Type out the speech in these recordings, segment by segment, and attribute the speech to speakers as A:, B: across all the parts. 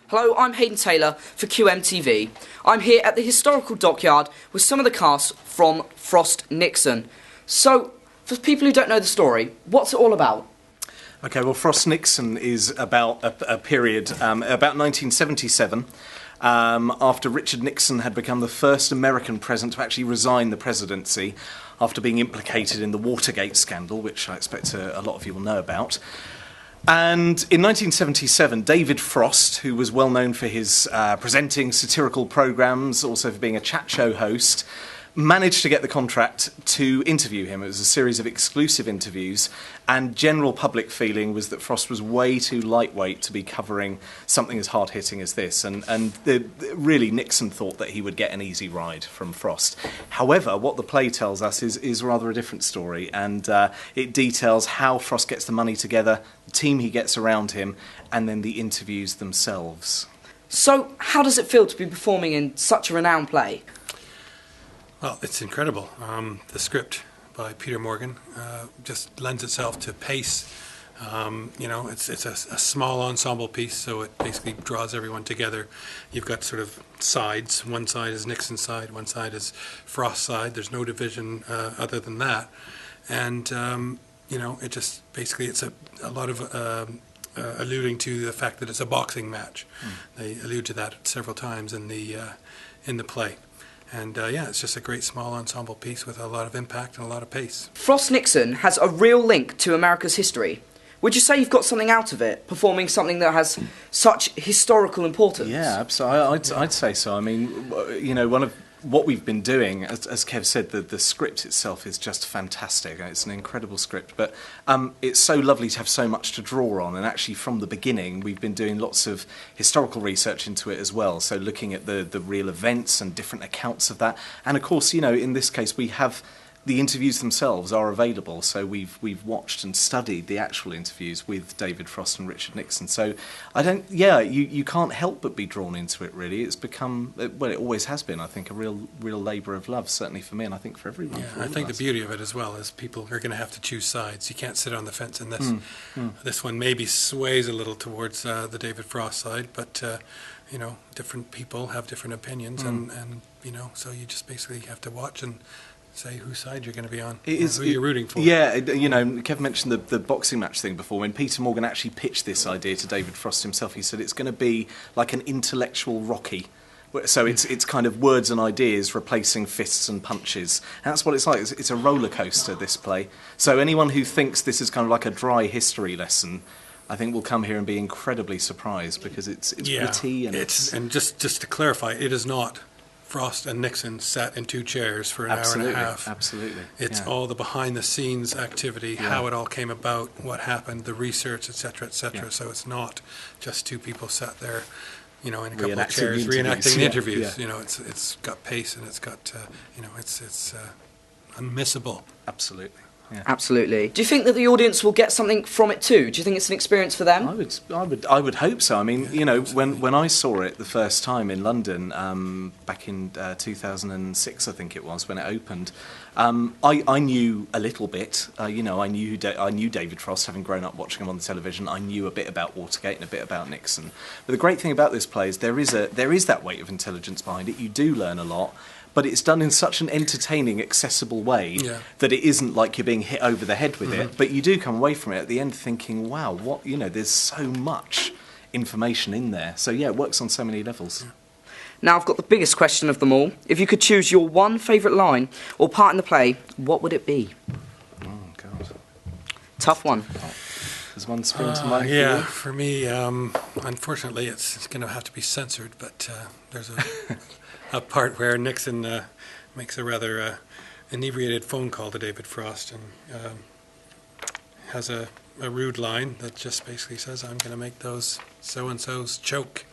A: Hello, I'm Hayden Taylor for QMTV. I'm here at the historical Dockyard with some of the cast from FrostNixon. So, for people who don't know the story, what's it all about?
B: Okay, well, FrostNixon is about a period, about 1977, after Richard Nixon had become the first American president to actually resign the presidency after being implicated in the Watergate scandal, which I expect a lot of you will know about. And in 1977, David Frost, who was well known for his presenting satirical programmes, also for being a chat show host, managed to get the contract to interview him. It was a series of exclusive interviews, and general public feeling was that Frost was way too lightweight to be covering something as hard-hitting as this, and really Nixon thought that he would get an easy ride from Frost. However, what the play tells us is rather a different story, and it details how Frost gets the money together, the team he gets around him, and then the interviews themselves.
A: So, how does it feel to be performing in such a renowned play?
C: Well, it's incredible. The script by Peter Morgan just lends itself to pace. It's a small ensemble piece, so it basically draws everyone together. You've got sort of sides. One side is Nixon's side, one side is Frost's side. There's no division other than that. And, it just basically, it's a lot of alluding to the fact that it's a boxing match. They allude to that several times in the play. And it's just a great small ensemble piece with a lot of impact and a lot of pace.
A: FrostNixon has a real link to America's history. Would you say you've got something out of it, performing something that has such historical importance?
B: Yeah, absolutely. I'd say so. I mean, one of what we've been doing, as Kev said, the script itself is just fantastic. It's an incredible script, but it's so lovely to have so much to draw on. And actually, from the beginning, we've been doing lots of historical research into it as well. So looking at the real events and different accounts of that. And of course, in this case, we have the interviews themselves are available. So we've watched and studied the actual interviews with David Frost and Richard Nixon. So you can't help but be drawn into it, really. It's become, well, it always has been, I think, a real labour of love, certainly for me, and I think for everyone.
C: Yeah, I think the beauty of it as well is people are going to have to choose sides. You can't sit on the fence in this. This one maybe sways a little towards the David Frost side, but different people have different opinions, and so you just basically have to watch and say whose side you're going to be on, who you're rooting for.
B: Yeah, Kev mentioned the boxing match thing before. When Peter Morgan actually pitched this idea to David Frost himself, he said it's going to be like an intellectual Rocky. So it's kind of words and ideas replacing fists and punches. And that's what it's like. It's a roller coaster, this play. So anyone who thinks this is kind of like a dry history lesson, I think will come here and be incredibly surprised, because it's witty and
C: and just to clarify, it is not Frost and Nixon sat in two chairs for an hour and a half.
B: Absolutely.
C: It's all the behind-the-scenes activity, how it all came about, what happened, the research, etc., etc.
B: Yeah.
C: So it's not just two people sat there, in a couple of
B: Reenacting
C: chairs
B: the
C: reenacting the
B: interviews.
C: interviews. It's got pace and it's got, it's unmissable.
B: Absolutely. Yeah.
A: Absolutely. Do you think that the audience will get something from it too? Do you think it's an experience for them?
B: I would hope so. I mean, when I saw it the first time in London back in 2006, I think it was, when it opened, I knew a little bit. I knew David Frost, having grown up watching him on the television. I knew a bit about Watergate and a bit about Nixon. But the great thing about this play is there is that weight of intelligence behind it. You do learn a lot. But it's done in such an entertaining, accessible way that it isn't like you're being hit over the head with it. But you do come away from it at the end thinking, wow, there's so much information in there. So yeah, it works on so many levels. Yeah.
A: Now I've got the biggest question of them all. If you could choose your one favourite line or part in the play, what would it be?
B: Oh, God.
A: Tough one.
B: There's one spring to mind.
C: Yeah, for me, unfortunately, it's going to have to be censored, but there's a part where Nixon makes a rather inebriated phone call to David Frost and has a rude line that just basically says, "I'm going to make those so-and-sos choke,"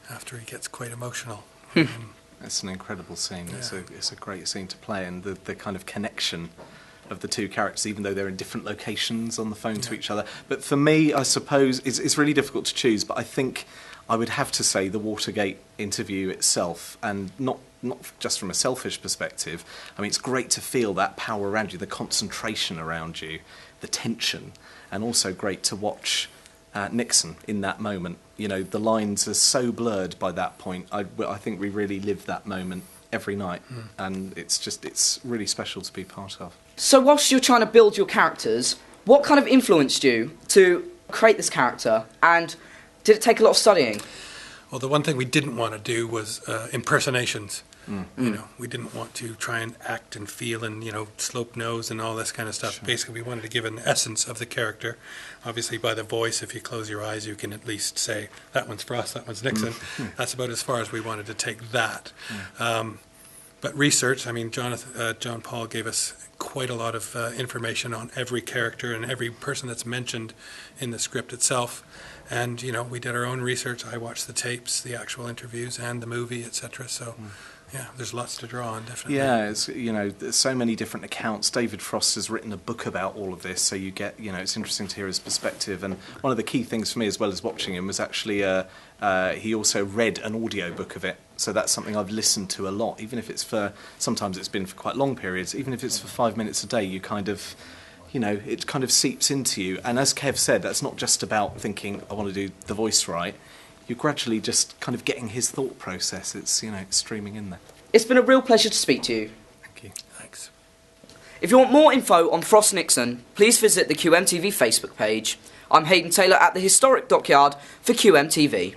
C: after he gets quite emotional.
B: It's an incredible scene.
C: Yeah.
B: It's a great scene to play, and the kind of connection of the two characters, even though they're in different locations on the phone to each other. But for me, I suppose, it's really difficult to choose, but I think I would have to say the Watergate interview itself, and not just from a selfish perspective. I mean, it's great to feel that power around you, the concentration around you, the tension, and also great to watch Nixon in that moment. You know, the lines are so blurred by that point. I think we really live that moment every night, and it's really special to be part of.
A: So whilst you're trying to build your characters, what kind of influenced you to create this character, and did it take a lot of studying?
C: Well, the one thing we didn't want to do was impersonations. You know, we didn't want to try and act and feel and, you know, slope nose and all this kind of stuff.
B: Sure.
C: Basically, we wanted to give an essence of the character. Obviously, by the voice, if you close your eyes, you can at least say, that one's Frost, that one's Nixon. That's about as far as we wanted to take that. But research, I mean, John Paul gave us quite a lot of information on every character and every person that's mentioned in the script itself. And, you know, we did our own research. I watched the tapes, the actual interviews, and the movie, etc. So, yeah, there's lots to draw on, definitely.
B: Yeah, it's, you know, there's so many different accounts. David Frost has written a book about all of this, so you get, you know, it's interesting to hear his perspective. And one of the key things for me, as well as watching him, was actually he also read an audio book of it. So that's something I've listened to a lot, even if it's for, sometimes it's been for quite long periods, even if it's for 5 minutes a day, you kind of, you know, it kind of seeps into you. And as Kev said, that's not just about thinking, I want to do the voice right. You're gradually just kind of getting his thought process. It's, you know, it's streaming in there.
A: It's been a real pleasure to speak to you.
B: Thank you.
C: Thanks.
A: If you want more info on FrostNixon, please visit the QMTV Facebook page. I'm Hayden Taylor at the historic Dockyard for QMTV.